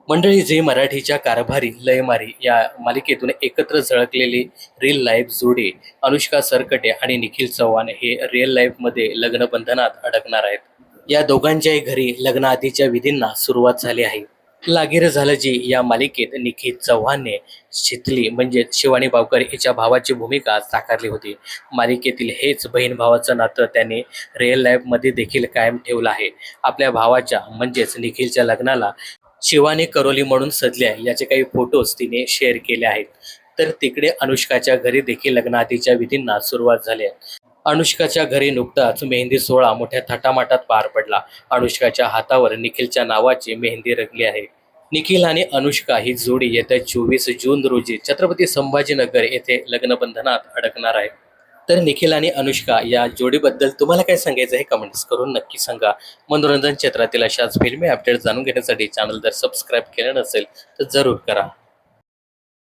मंडळी, झी मराठीच्या कारभारी लयमारी या मालिकेतून एकत्र झळकलेली रिअल लाईफ जोडी अनुष्का सरकटे आणि निखिल चव्हाण हे रिअल लाईफमध्ये लग्नबंधनात अडकणार आहेत. या दोघांच्याही घरी लग्नाआधीच्या विधींना सुरुवात झाली आहे. लागीर झालं जी या मालिकेत निखिल चव्हाणने शितली म्हणजेच शिवानी बावकर हिच्या भावाची भूमिका साकारली होती. मालिकेतील हेच बहीण भावाचं नातं त्याने रिअल लाईफमध्ये देखील कायम ठेवलं आहे. आपल्या भावाच्या म्हणजेच निखिलच्या लग्नाला शिवानी करोली म्हणून सजल्या याचे काही फोटोज तिने शेअर केले आहेत. तर तिकडे अनुष्काच्या घरी देखील लग्नाआधीच्या विधींना सुरुवात झाली आहे. अनुष्काच्या घरी नुकताच मेहंदी सोहळा मोठ्या थाटामाटात पार पडला. अनुष्काच्या हातावर निखिलच्या नावाची मेहंदी रंगली आहे. निखिल आणि अनुष्का ही जोडी येत्या 24 जून रोजी छत्रपती संभाजीनगर येथे लग्नबंधनात अडकणार आहे. तर निखिल आणि अनुष्का या जोडीबद्दल तुम्हाला काय सांगायचं हे कमेंट्स करून नक्की सांगा. मनोरंजन क्षेत्रातील अशाच फिल्मी अपडेट जाणून घेण्यासाठी चॅनल जर सबस्क्राईब केलं नसेल तर जरूर करा.